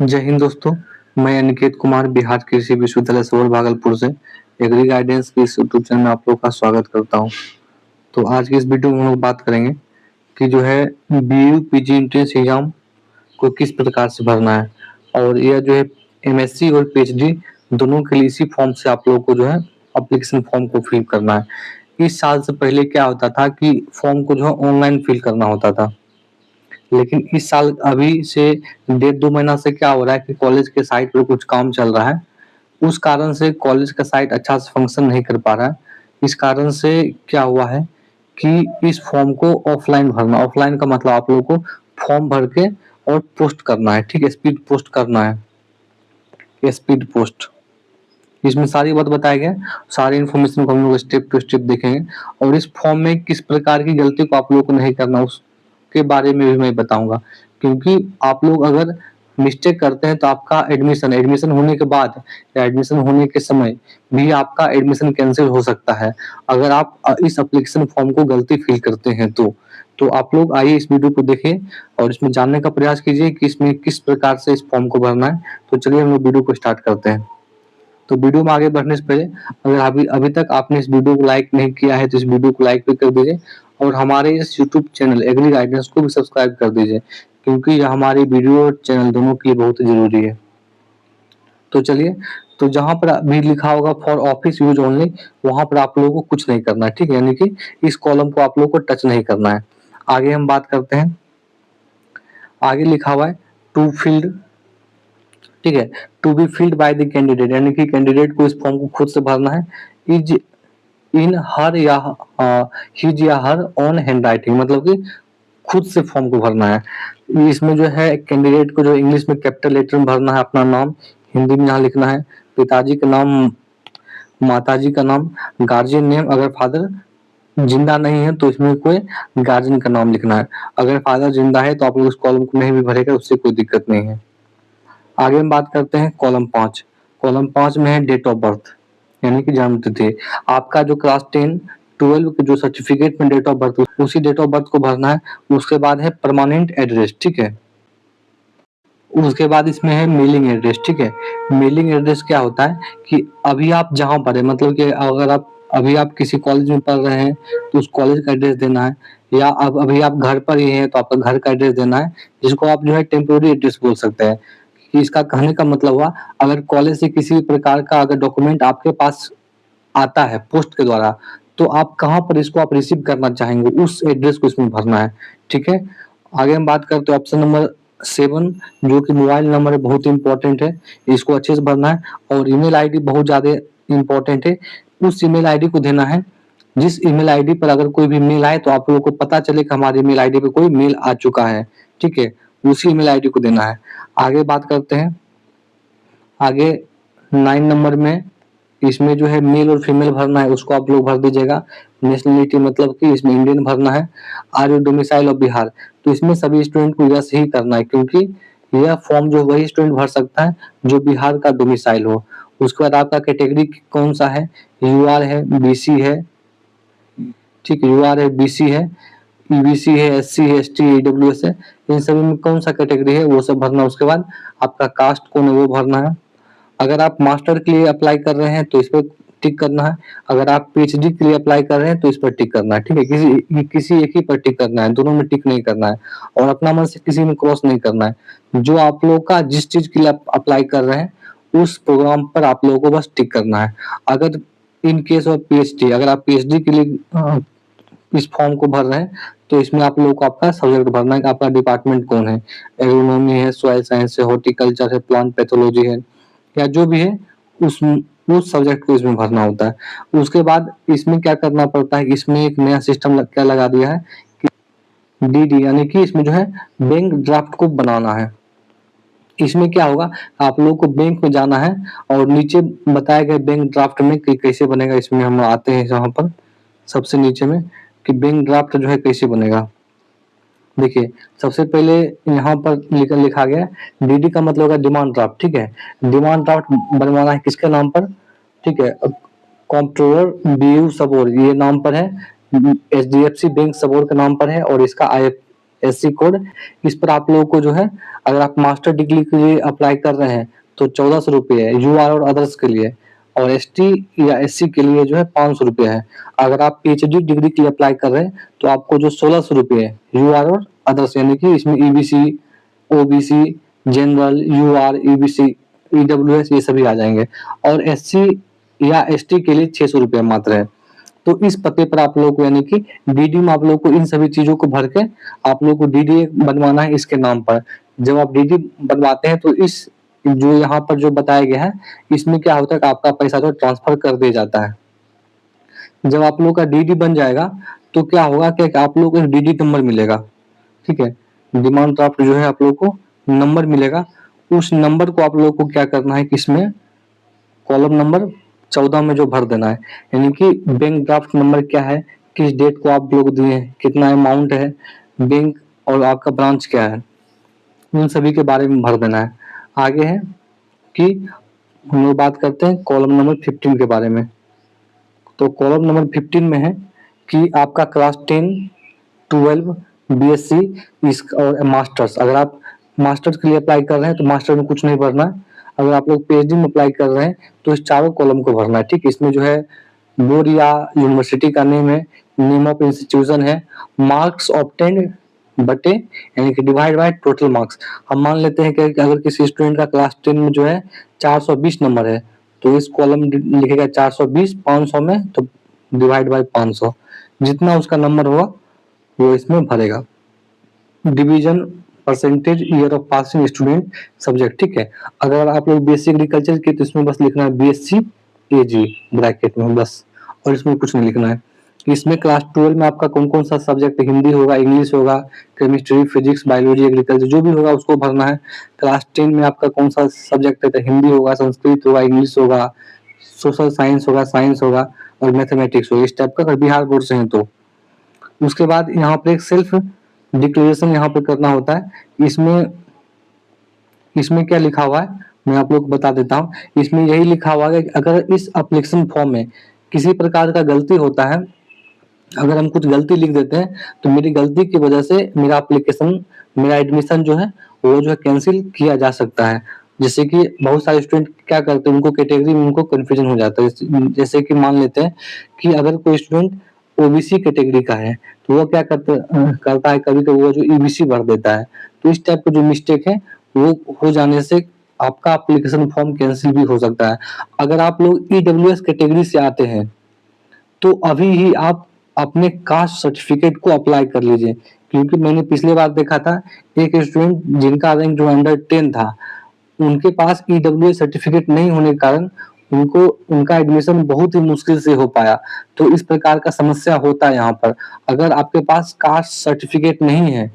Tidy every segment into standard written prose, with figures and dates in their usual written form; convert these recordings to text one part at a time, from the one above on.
जय हिंद दोस्तों। मैं अनिकेत कुमार बिहार कृषि विश्वविद्यालय सबौर भागलपुर से एग्री गाइडेंस के इस यूट्यूब चैनल में आप लोग का स्वागत करता हूं। तो आज की इस वीडियो में हम लोग बात करेंगे कि जो है बीयू पीजी एंट्रेंस एग्जाम को किस प्रकार से भरना है, और यह जो है एमएससी और पीएचडी दोनों के लिए इसी फॉर्म से आप लोगों को जो है एप्लीकेशन फॉर्म को फिल करना है। इस साल से पहले क्या होता था कि फॉर्म को जो है ऑनलाइन फिल करना होता था, लेकिन इस साल अभी से 1.5-2 महीना से क्या हो रहा है कि कॉलेज के साइट पर कुछ काम चल रहा है। उस कारण से कॉलेज का साइट अच्छा से फंक्शन नहीं कर पा रहा है। इस कारण से क्या हुआ है कि इस फॉर्म को ऑफलाइन भरना। ऑफलाइन का मतलब आप लोगों को फॉर्म भर के और पोस्ट करना है, ठीक है, स्पीड पोस्ट करना है, स्पीड पोस्ट। इसमें सारी बात बताया गया, सारी इन्फॉर्मेशन को हम लोग स्टेप टू स्टेप देखेंगे, और इस फॉर्म में किस प्रकार की गलती को आप लोगों को नहीं करना उसके बारे में भी मैं बताऊंगा। क्योंकि आप लोग अगर मिस्टेक करते हैं तो आपका एडमिशन होने के बाद या एडमिशन होने के समय भी आपका एडमिशन कैंसिल हो सकता है, अगर आप इस एप्लीकेशन फॉर्म को गलती फिल करते हैं तो आप लोग आइए इस वीडियो को देखें और इसमें जानने का प्रयास कीजिए कि इसमें किस प्रकार से इस फॉर्म को भरना है। तो चलिए हम लोग वीडियो को स्टार्ट करते हैं। तो वीडियो में आगे बढ़ने से पहले अगर अभी अभी तक आपने इस वीडियो को लाइक नहीं किया है तो इस वीडियो को लाइक भी कर दीजिए, और हमारे इस यूट्यूब चैनल एग्री गाइडेंस को भी सब्सक्राइब कर दीजिए, क्योंकि यह हमारी वीडियो और चैनल दोनों के लिए बहुत जरूरी है। तो चलिए, तो जहां पर अभी लिखा होगा फॉर ऑफिस यूज ओनली, वहां पर आप लोगों को कुछ नहीं करना है, ठीक है, यानी कि इस कॉलम को आप लोगों को टच नहीं करना है। आगे हम बात करते हैं। आगे लिखा हुआ है टू फील्ड, ठीक है, to be filled by the candidate, यानी कि कैंडिडेट को इस फॉर्म को खुद से भरना है। इज इन हर या हिज या हर ऑन हैंड राइटिंग, मतलब कि खुद से फॉर्म को भरना है। इसमें जो है कैंडिडेट को जो इंग्लिश में कैपिटल लेटर में भरना है अपना नाम, हिंदी में यहाँ लिखना है, पिताजी का नाम, माताजी का नाम, गार्जियन नेम, अगर फादर जिंदा नहीं है तो इसमें कोई गार्जियन का नाम लिखना है। अगर फादर जिंदा है तो आप लोग उस कॉलम को नहीं भी भरेगा, उससे कोई दिक्कत नहीं है। आगे हम बात करते हैं कॉलम 5। कॉलम 5 में है डेट ऑफ बर्थ, यानी कि जन्म तिथि। आपका जो क्लास 10-12 के जो सर्टिफिकेट में डेट ऑफ बर्थ, उसी डेट ऑफ बर्थ को भरना है। उसके बाद है परमानेंट एड्रेस, ठीक है। उसके बाद इसमें है मेलिंग एड्रेस, ठीक है। मेलिंग एड्रेस क्या होता है कि अभी आप जहाँ पर है, मतलब कि अगर आप अभी आप किसी कॉलेज में पढ़ रहे हैं तो उस कॉलेज का एड्रेस देना है, या अब अभी आप घर पर ही हैं तो आपका घर का एड्रेस देना है, जिसको आप जो है टेम्पोररी एड्रेस बोल सकते हैं। कि इसका कहने का मतलब हुआ, अगर कॉलेज से किसी भी प्रकार का अगर डॉक्यूमेंट आपके पास आता है पोस्ट के द्वारा, तो आप कहाँ पर इसको आप रिसीव करना चाहेंगे उस एड्रेस को इसमें भरना है, ठीक है। आगे हम बात करते हैं ऑप्शन नंबर 7, जो कि मोबाइल नंबर है, बहुत इंपॉर्टेंट है, इसको अच्छे से भरना है। और ईमेल आईडी बहुत ज्यादा इंपॉर्टेंट है, उस ईमेल आईडी को देना है जिस ईमेल आईडी पर अगर कोई भी मेल आए तो आप लोगों को पता चले कि हमारी ईमेल आईडी पे कोई मेल आ चुका है, ठीक है, उसी ईमेल आईडी को देना है। आगे बात करते हैं। आगे 9 नंबर में इसमें जो है मेल और फीमेल भरना है, उसको आप लोग भर दीजिएगा। नेशनलिटी मतलब कि इसमें इंडियन भरना है। Are you domicile of Bihar, तो इसमें सभी स्टूडेंट को यस ही करना है, क्योंकि यह फॉर्म जो वही स्टूडेंट भर सकता है जो बिहार का डोमिसाइल हो। उसके बाद आपका कैटेगरी कौन सा है, यूआर है, बीसी है, ठीक है, यूआर है, बीसी है, ईबीसी है, एससी है, एसटी, ईडब्ल्यूएस है, इन सभी में कौन सा कैटेगरी है वो सब भरना। उसके बाद आपका कास्ट कौन है वो भरना है। अगर आप मास्टर के लिए अप्लाई कर रहे हैं तो इस पर टिक करना है। अगर आप पीएचडी के लिए अप्लाई कर रहे हैं तो इस पर टिक करना है, ठीक है। किसी एक ही पर टिक करना है, दोनों में टिक नहीं करना है, और अपना मन से किसी में क्रॉस नहीं करना है। जो आप लोग का जिस चीज के लिए आप अप्लाई कर रहे हैं उस प्रोग्राम पर आप लोगों को बस टिक करना है। अगर इन केस ऑफ पीएचडी, अगर आप पीएचडी के लिए इस फॉर्म को भर रहे हैं तो इसमें आप लोगों को आपका सब्जेक्ट भरना है कि आपका डिपार्टमेंट कौन है, एग्रोनॉमी है, सॉइल साइंस है, हॉर्टिकल्चर है, प्लांट पैथोलॉजी है, या जो भी है उस सब्जेक्ट को इसमें भरना होता है। उसके बाद इसमें क्या करना पड़ता है, इसमें एक नया सिस्टम क्या लगा दिया है कि डीडी, यानी कि इसमें जो है बैंक ड्राफ्ट को बनाना है। इसमें क्या होगा, आप लोगों को बैंक में जाना है और नीचे बताया गया बैंक ड्राफ्ट में कि कैसे बनेगा। इसमें हम आते हैं यहाँ पर सबसे नीचे में कि बैंक ड्राफ्ट जो है कैसे बनेगा। देखिए, सबसे पहले यहाँ पर लिखा गया डीडी का मतलब है डिमांड ड्राफ्ट, ठीक है। डिमांड ड्राफ्ट बनवाना है किसके नाम पर, ठीक है, कंट्रोलर बीयू सबोर, ये नाम पर है, एचडीएफसी बैंक सबोर के नाम पर है, और इसका SC कोड, इस पर आप लोगों को जो है, अगर आप मास्टर डिग्री के लिए अप्लाई कर रहे हैं तो 1400 रुपये है UR और अदर्स के लिए, और ST या SC के लिए जो है 500 रुपये है। अगर आप PhD डिग्री के लिए अप्लाई कर रहे हैं तो आपको जो 1600 रुपये है UR और अदर्स, यानी कि इसमें EBC, OBC, general, UR, EBC, EWS ये सभी आ जाएंगे, और SC या ST के लिए 600 रुपये मात्र है। तो इस पते पर आप लोगों को, यानी कि DD में आप लोगों को इन सभी चीजों को भर के आप लोगों को DD बनवाना है इसके नाम पर। जब आप DD बनवाते हैं तो इस जो यहाँ पर जो बताया गया है, इसमें क्या होता है कि आपका पैसा जो ट्रांसफर कर दिया जाता है। जब आप लोगों का DD बन जाएगा तो क्या होगा कि आप लोगों को एक DD नंबर मिलेगा, ठीक है। डिमांड ड्राफ्ट जो है आप लोगों को नंबर मिलेगा, उस नंबर को आप लोगों को क्या करना है कि इसमें कॉलम नंबर 14 में जो भर देना है, यानी कि बैंक ड्राफ्ट नंबर क्या है, किस डेट को आप लोग दिए हैं, कितना अमाउंट है, बैंक और आपका ब्रांच क्या है, उन सभी के बारे में भर देना है। आगे है कि हम लोग बात करते हैं कॉलम नंबर 15 के बारे में। तो कॉलम नंबर 15 में है कि आपका क्लास 10, 12, BSc इस और मास्टर्स। अगर आप मास्टर्स के लिए अप्लाई कर रहे हैं तो मास्टर में कुछ नहीं भरना है। अगर आप लोग PhD में अप्लाई कर रहे हैं तो इस चारों कॉलम को भरना है, ठीक। इसमें जो है बोर्ड या यूनिवर्सिटी का नेम है, नेम ऑफ इंस्टीट्यूशन है, मार्क्स ऑब्टेन्ड बटे यानी कि डिवाइड बाय टोटल मार्क्स। हम मान लेते हैं कि अगर किसी स्टूडेंट का क्लास 10 में जो है 420 नंबर है तो इस कॉलम लिखेगा 420, 500 में तो डिवाइड बाय 500, जितना उसका नंबर होगा वो इसमें भरेगा। Division, percentage, year of passing student, subject, ठीक है। अगर आप लोग BSc एग्रीकल्चर के तो इसमें बस लिखना है BSc AG ब्रैकेट में बस, और इसमें कुछ नहीं लिखना है। इसमें क्लास 12 में आपका कौन कौन सा सब्जेक्ट, हिंदी होगा, इंग्लिश होगा, केमिस्ट्री, फिजिक्स, बायोलॉजी, एग्रीकल्चर जो भी होगा उसको भरना है। क्लास 10 में आपका कौन सा सब्जेक्ट है, तो हिंदी होगा, संस्कृत होगा, इंग्लिश होगा, सोशल साइंस होगा, साइंस होगा और मैथमेटिक्स होगा, इस टाइप का, अगर बिहार बोर्ड से है तो। उसके बाद यहाँ पर एक सेल्फ डिक्लेरेशन यहाँ पे करना होता है। इसमें क्या लिखा हुआ है मैं आप लोग को बता देता हूँ। इसमें यही लिखा हुआ है कि अगर इस एप्लीकेशन फॉर्म में किसी प्रकार का गलती होता है, अगर हम कुछ गलती लिख देते हैं तो मेरी गलती की वजह से मेरा एप्लीकेशन, मेरा एडमिशन जो है वो जो है कैंसिल किया जा सकता है। जैसे कि बहुत सारे स्टूडेंट क्या करते हैं, उनको कैटेगरी में उनको कंफ्यूजन हो जाता है। जैसे कि मान लेते हैं कि अगर कोई स्टूडेंट OBC कैटेगरी का है तो वो क्या करता है कभी कभी वो जो EBC भर देता है। तो इस टाइप का जो मिस्टेक है वो हो जाने से आपका एप्लीकेशन फॉर्म कैंसिल भी हो सकता है। अगर आप लोग EWS कैटेगरी से आते हैं तो अभी ही आप अपने कास्ट सर्टिफिकेट को अप्लाई कर लीजिए, क्योंकि मैंने पिछले बार देखा था एक स्टूडेंट जिनका रैंक जो अंडर 10 था, उनके पास EWS सर्टिफिकेट नहीं होने के कारण उनका एडमिशन बहुत ही मुश्किल से हो पाया। तो इस प्रकार का समस्या होता है यहाँ पर। अगर आपके पास कास्ट सर्टिफिकेट नहीं है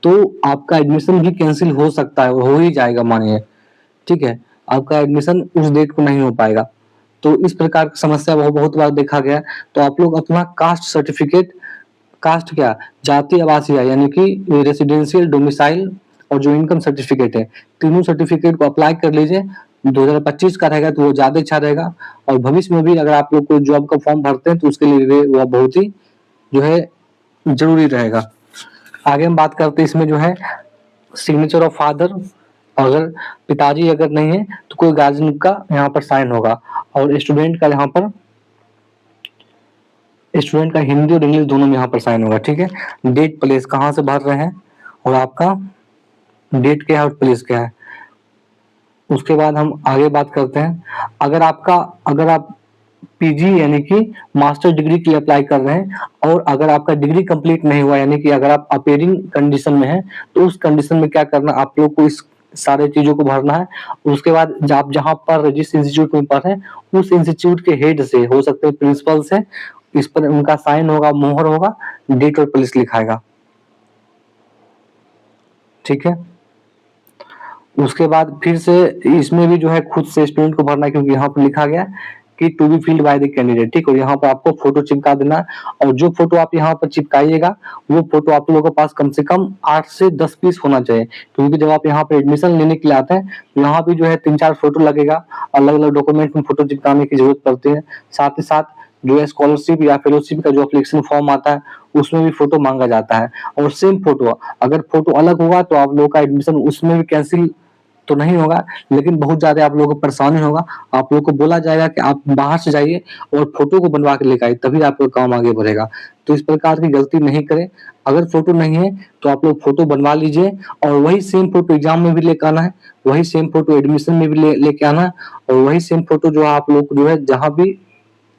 तो आपका एडमिशन भी कैंसिल हो सकता है, हो ही जाएगा मानिए, ठीक है। आपका एडमिशन उस डेट को नहीं हो पाएगा। तो इस प्रकार की समस्या बहुत बार देखा गया। तो आप लोग अपना कास्ट सर्टिफिकेट, कास्ट क्या, जाति आवासीय यानी कि रेसिडेंशियल डोमिसाइल और जो इनकम सर्टिफिकेट है, तीनों सर्टिफिकेट को अप्लाई कर लीजिए। 2025 का रहेगा तो वो ज्यादा अच्छा रहेगा, और भविष्य में भी अगर आप लोग कोई जॉब का फॉर्म भरते हैं तो उसके लिए वो बहुत ही जो है जरूरी रहेगा। आगे हम बात करते हैं इसमें जो है सिग्नेचर ऑफ फादर, अगर पिताजी अगर नहीं है तो कोई गार्जियन का यहाँ पर साइन होगा, और स्टूडेंट का यहाँ पर स्टूडेंट का हिंदी और इंग्लिश दोनों में यहाँ पर साइन होगा, ठीक है। डेट, प्लेस, कहाँ से भर रहे हैं और आपका डेट क्या है और प्लेस क्या है। उसके बाद हम आगे बात करते हैं, अगर आप PG यानी कि मास्टर डिग्री के लिए अप्लाई कर रहे हैं और अगर आपका डिग्री कंप्लीट नहीं हुआ, यानी कि अगर आप अपेयरिंग कंडीशन में है तो उस कंडीशन में क्या करना, आप लोग को इस सारे चीजों को भरना है। उसके बाद आप जहां पर जिस इंस्टीट्यूट में पढ़ रहे हैं उस इंस्टीट्यूट के हेड से, हो सकते हैं प्रिंसिपल से, इस पर उनका साइन होगा, मोहर होगा, डेट और प्लेस लिखाएगा, ठीक है। उसके बाद फिर से इसमें भी जो है खुद से स्टूडेंट को भरना है, क्योंकि यहाँ पर लिखा गया कि to be filled by the candidate, ठीक है। यहाँ पर आपको फोटो चिपका देना है, और जो फोटो आप यहाँ पर चिपकाइएगा वो फोटो आप लोगों के पास कम से कम 8 से 10 पीस होना चाहिए, क्योंकि जब आप यहाँ पर एडमिशन लेने के लिए आते हैं तो यहाँ भी जो है 3-4 फोटो लगेगा, अलग अलग डॉक्यूमेंट में फोटो चिपकाने की जरूरत पड़ती है। साथ ही साथ जो है स्कॉलरशिप या फेलोशिप का जो एप्लीकेशन फॉर्म आता है उसमें भी फोटो मांगा जाता है। और सेम फोटो, अगर फोटो अलग होगा तो आप लोगों का एडमिशन उसमें भी कैंसिल तो नहीं होगा, लेकिन बहुत ज्यादा आप लोगों को परेशानी होगा। आप लोगों को बोला जाएगा कि आप बाहर से जाइए और फोटो को बनवा के लेकर आइए, तभी आपका काम आगे बढ़ेगा। तो इस प्रकार की गलती नहीं करें। अगर फोटो नहीं है तो आप लोग फोटो बनवा लीजिए और वही सेम फोटो एग्जाम में भी लेकर आना है, वही सेम फोटो एडमिशन में भी लेके आना है, और वही सेम फोटो जो आप लोग जो है जहां भी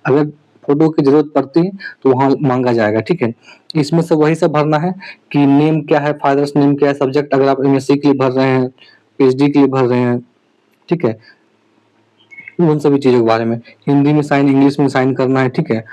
अगर फोटो की जरूरत पड़ती है तो वहां मांगा जाएगा। ठीक है, इसमें से वही सब भरना है कि नेम क्या है, फादर्स नेम क्या है, सब्जेक्ट अगर आप एमएससी के लिए भर रहे हैं, पीएचडी के लिए भर रहे हैं, ठीक है, उन सभी चीजों के बारे में हिंदी में साइन, इंग्लिश में साइन करना है। ठीक है,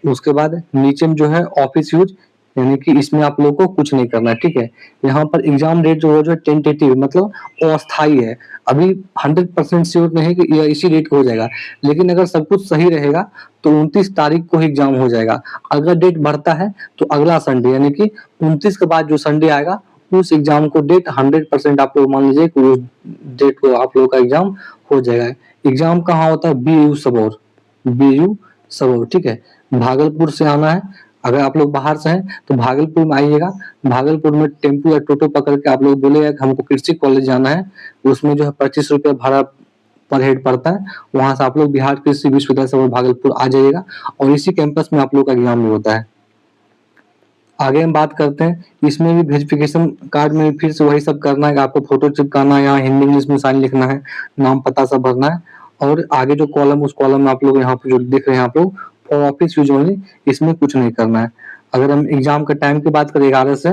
उसके बाद नीचे में जो है ऑफिस यूज, यानी कि इसमें आप लोगों को कुछ नहीं करना है। ठीक है, यहाँ पर एग्जाम डेट जो है टेंटेटिव मतलब अस्थायी है, अभी 100% श्योर नहीं है कि यह इसी डेट को हो जाएगा, लेकिन अगर सब कुछ सही रहेगा तो 29 तारीख को ही एग्जाम हो जाएगा। अगर डेट बढ़ता है तो अगला संडे यानी कि 29 के बाद जो संडे आएगा उस एग्जाम को डेट 100% आप लोग मान लीजिए कि उस डेट को आप लोग का एग्जाम हो जाएगा। एग्जाम कहाँ होता है? बीयू सबौर, बीयू सबौर। ठीक है, भागलपुर से आना है। अगर आप लोग बाहर से हैं तो भागलपुर में आइएगा, भागलपुर में टेम्पो या टोटो पकड़ के आप लोग बोलेगा कि हमको कृषि कॉलेज जाना है, उसमें जो है 25 रुपये भाड़ा पर हेड पड़ता है। वहां से आप लोग बिहार कृषि विश्वविद्यालय से भागलपुर आ जाइएगा और इसी कैंपस में आप लोग का एग्जाम भी होता है। आगे हम बात करते हैं, इसमें भी वेरिफिकेशन कार्ड में फिर से वही सब करना है कि आपको फोटो चिपकाना है, यहाँ हिंदी इंग्लिश में साइन लिखना है, नाम पता सब भरना है, और आगे जो कॉलम उस कॉलम में आप लोग यहाँ पे जो देख रहे हैं आप लोग फॉर ऑफिस यूज ओनली, इसमें कुछ नहीं करना है। अगर हम एग्जाम के टाइम की बात करें 11 से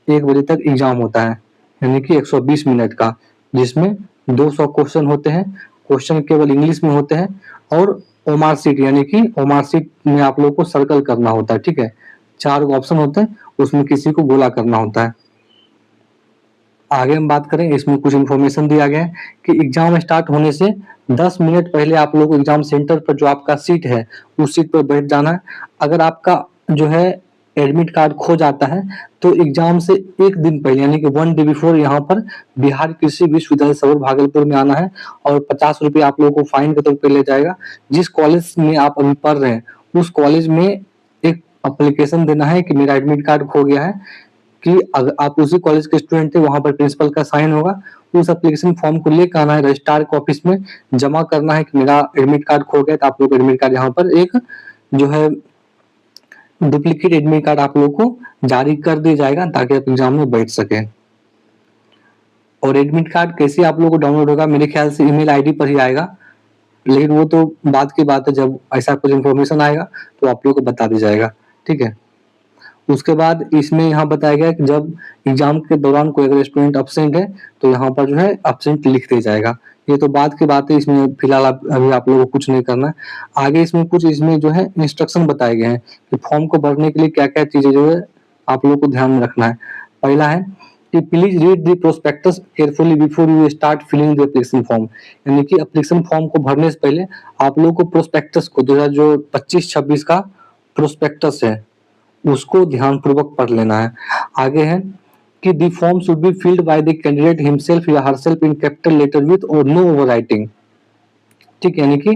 1 बजे तक एग्जाम होता है, यानी कि 120 मिनट का, जिसमें 200 क्वेश्चन होते हैं। क्वेश्चन केवल इंग्लिश में होते हैं और ओमार सीट यानी कि ओमार सीट में आप लोग को सर्कल करना होता है। ठीक है, 4 ऑप्शन होते हैं, उसमें किसी को गोला करना होता है। आगे हम बात करें, इसमें कुछ इन्फॉर्मेशन दिया गया है कि एग्जाम स्टार्ट होने से 10 मिनट पहले आप लोग एग्जाम सेंटर पर जो आपका सीट है उस सीट पर बैठ जाना है। अगर आपका जो है एडमिट कार्ड खो जाता है तो एग्जाम से 1 दिन पहले यानी कि 1 डे बिफोर यहाँ पर बिहार कृषि विश्वविद्यालय सबौर भागलपुर में आना है और 50 रुपये आप लोगों को फाइन के तौर पर ले जाएगा। जिस कॉलेज में आप अभी पढ़ रहे हैं उस कॉलेज में एक एप्लीकेशन देना है कि मेरा एडमिट कार्ड खो गया है, कि अगर आप उसी कॉलेज के स्टूडेंट थे, वहां पर प्रिंसिपल का साइन होगा, उस एप्लीकेशन फॉर्म को लेकर आना है, रजिस्ट्रार के ऑफिस में जमा करना है कि मेरा एडमिट कार्ड खो गया। तो आप लोग एडमिट कार्ड यहाँ पर एक जो है डुप्लीकेट एडमिट कार्ड आप लोग को जारी कर दिया जाएगा ताकि आप एग्जाम में बैठ सके। और एडमिट कार्ड कैसे आप लोग को डाउनलोड होगा? मेरे ख्याल से ईमेल आईडी पर ही आएगा, लेकिन वो तो बाद की बात है, जब ऐसा कुछ इन्फॉर्मेशन आएगा तो आप लोग को बता दिया जाएगा। ठीक है, उसके बाद इसमें यहाँ बताया गया कि जब एग्जाम के दौरान कोई अगर स्टूडेंट अब्सेंट है तो यहाँ पर जो है अब्सेंट लिख दिया जाएगा। ये तो बाद की बात है, इसमें फिलहाल अभी आप लोगों को कुछ नहीं करना है। आगे इसमें कुछ इसमें जो है इंस्ट्रक्शन बताए गए हैं कि फॉर्म को भरने के लिए क्या क्या चीजें जो है आप लोग को ध्यान में रखना है। पहला है कि please read the prospectus carefully before you start filling the application form, यानी कि एप्लीकेशन फॉर्म को भरने से पहले आप लोग को प्रोस्पेक्टस को जो 25-26 का प्रोस्पेक्टस है उसको ध्यानपूर्वक पढ़ लेना है। आगे है कि the form should be filled by the candidate himself या herself in capital letter with और नो ओवरराइटिंग। ठीक, यानी कि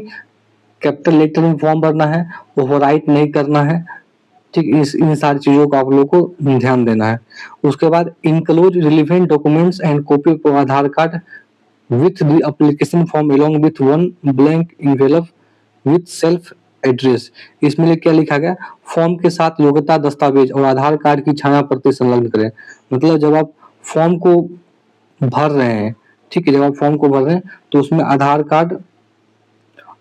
कैपिटल लेटर में फॉर्म भरना है, ओवरराइट नहीं करना है। ठीक, इन सारी चीजों को आप लोग को ध्यान देना है। उसके बाद enclose relevant documents and copy of Aadhaar card with the application form along with one blank envelope with self address. इसमें क्या लिखा गया? फॉर्म के साथ योग्यता दस्तावेज और आधार कार्ड की छाया प्रति संलग्न करें। मतलब जब आप फॉर्म को भर रहे हैं, ठीक है, जब आप फॉर्म को भर रहे हैं तो उसमें आधार कार्ड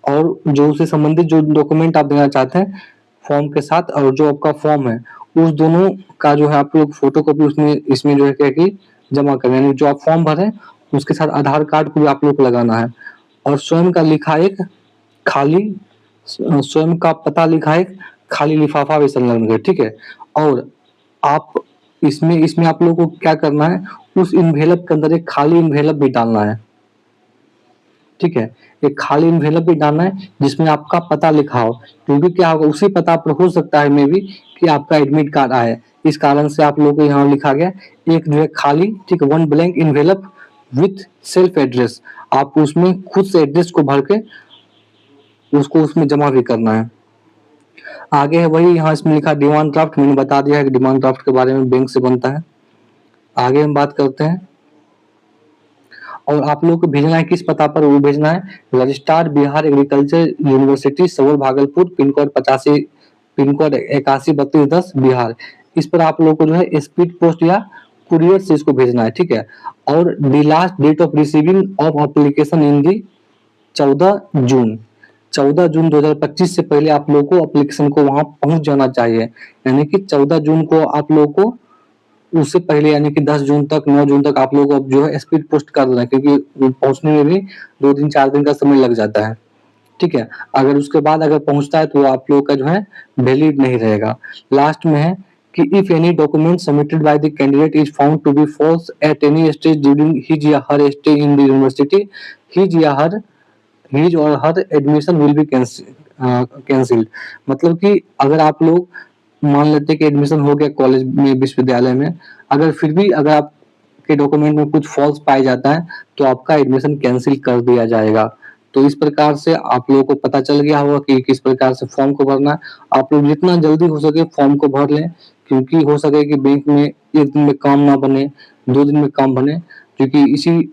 और जो उससे संबंधित जो डॉक्यूमेंट आप देना चाहते हैं फॉर्म के साथ और जो आपका फॉर्म है उस दोनों का जो है आप लोग फोटो कॉपी उसमें इसमें जो है क्या कि जमा करें, यानी जो आप फॉर्म भरें उसके साथ आधार कार्ड को भी आप लोग को लगाना है। और स्वयं का लिखा एक खाली स्वयं का पता लिखा एक खाली लिफाफा भी संलग्न करें। ठीक है, और आप इसमें इसमें आप लोगों को क्या करना है, उस इन्वेलप के अंदर एक खाली इन्वेलप भी डालना है। ठीक है, एक खाली इन्वेलप भी डालना है जिसमें आपका पता लिखा हो, क्योंकि क्या होगा उसी पता पर हो सकता है मे भी कि आपका एडमिट कार्ड आए। इस कारण से आप लोगों को यहाँ लिखा गया एक जो है खाली, ठीक है, one blank envelope with self address. आप उसमें खुद से एड्रेस को भर के उसको उसमें जमा भी करना है। आगे है वही, यहाँ इसमें लिखा डिमांड ड्राफ्ट, मैंने बता दिया है कि डिमांड ड्राफ्ट के बारे में बैंक से बनता है। आगे हम बात करते हैं, और आप लोगों को भेजना है किस पता पर, वो भेजना है रजिस्ट्रार बिहार एग्रीकल्चर यूनिवर्सिटी सवर भागलपुर, पिन कोड 813210 बिहार। इस पर आप लोगों को जो है स्पीड पोस्ट या कुरियर से इसको भेजना है, ठीक है। और the last date of receiving of application in the 14 June, 14 June 2025 से पहले आप लोगों को एप्लीकेशन को वहां पहुंच जाना चाहिए। यानी कि 14 जून को आप लोगों को, उससे पहले यानी कि 10 जून तक, 9 जून तक आप लोग अब जो है स्पीड पोस्ट कर देना, क्योंकि पहुंचने में भी 2 दिन 4 दिन का समय लग जाता है, ठीक है। अगर उसके बाद अगर पहुंचता है तो आप लोग का जो है वैलिड नहीं रहेगा। लास्ट में है कि if any document submitted by the candidate is found to be false at any stage during his या her stay in the university, his और her admission will be cancelled. मतलब कि अगर आप लोग मान लेते कि एडमिशन हो गया कॉलेज में, विश्वविद्यालय में, अगर फिर भी अगर आपके डॉक्यूमेंट में कुछ फॉल्स पाया जाता है तो आपका एडमिशन कैंसिल कर दिया जाएगा। तो इस प्रकार से आप लोगों को पता चल गया होगा कि किस प्रकार से फॉर्म को भरना है। आप लोग जितना जल्दी हो सके फॉर्म को भर लें, क्योंकि हो सके कि बैंक में 1 दिन में काम ना बने, 2 दिन में काम बने, क्योंकि इसी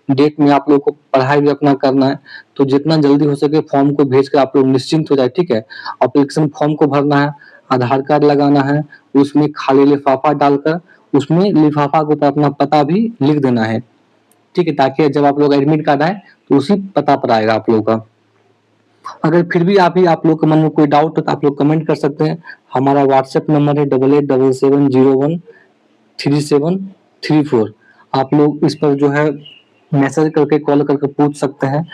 डेट में आप लोगों को पढ़ाई भी अपना करना है। तो जितना जल्दी हो सके फॉर्म को भेज कर आप लोग निश्चिंत हो जाए, ठीक है। एप्लीकेशन फॉर्म को भरना है, आधार कार्ड लगाना है, उसमें खाली लिफाफा डालकर उसमें लिफाफा के ऊपर अपना पता भी लिख देना है, ठीक है, ताकि जब आप लोग एडमिट कार्ड आए तो उसी पता पर आएगा आप लोगों का। अगर फिर भी आप लोग के मन में कोई डाउट हो तो आप लोग कमेंट कर सकते हैं। हमारा व्हाट्सएप नंबर है 8877013734। आप लोग इस पर जो है मैसेज करके, कॉल करके पूछ सकते हैं।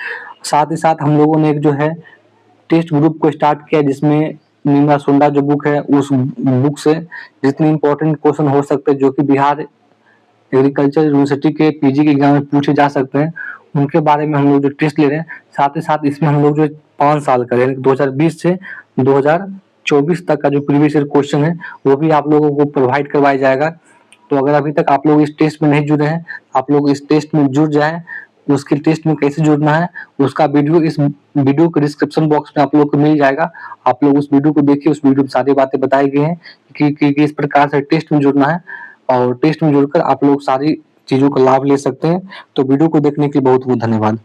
साथ ही साथ हम लोगों ने एक जो है टेस्ट ग्रुप को स्टार्ट किया, जिसमें नीमा सुंडा जो बुक है, उस बुक से जितने इंपॉर्टेंट क्वेश्चन हो सकते हैं जो कि बिहार एग्रीकल्चर यूनिवर्सिटी के पीजी के एग्जाम में पूछे जा सकते हैं, उनके बारे में हम लोग जो टेस्ट ले रहे हैं। साथ ही साथ इसमें हम लोग जो 5 साल का, यानी 2020 से 2024 तक का जो प्रीवियस ईयर क्वेश्चन है वो भी आप लोगों को प्रोवाइड करवाया जाएगा। तो अगर अभी तक आप लोग इस टेस्ट में नहीं जुड़े हैं, आप लोग इस टेस्ट में जुड़ जाएं। उसके टेस्ट में कैसे जुड़ना है उसका वीडियो इस वीडियो के डिस्क्रिप्शन बॉक्स में आप लोग को मिल जाएगा। आप लोग उस वीडियो को देखिए, उस वीडियो में सारी बातें बताई गई हैं कि किस प्रकार से टेस्ट में जुड़ना है, और टेस्ट में जुड़कर आप लोग सारी चीजों का लाभ ले सकते हैं। तो वीडियो को देखने के लिए बहुत बहुत धन्यवाद।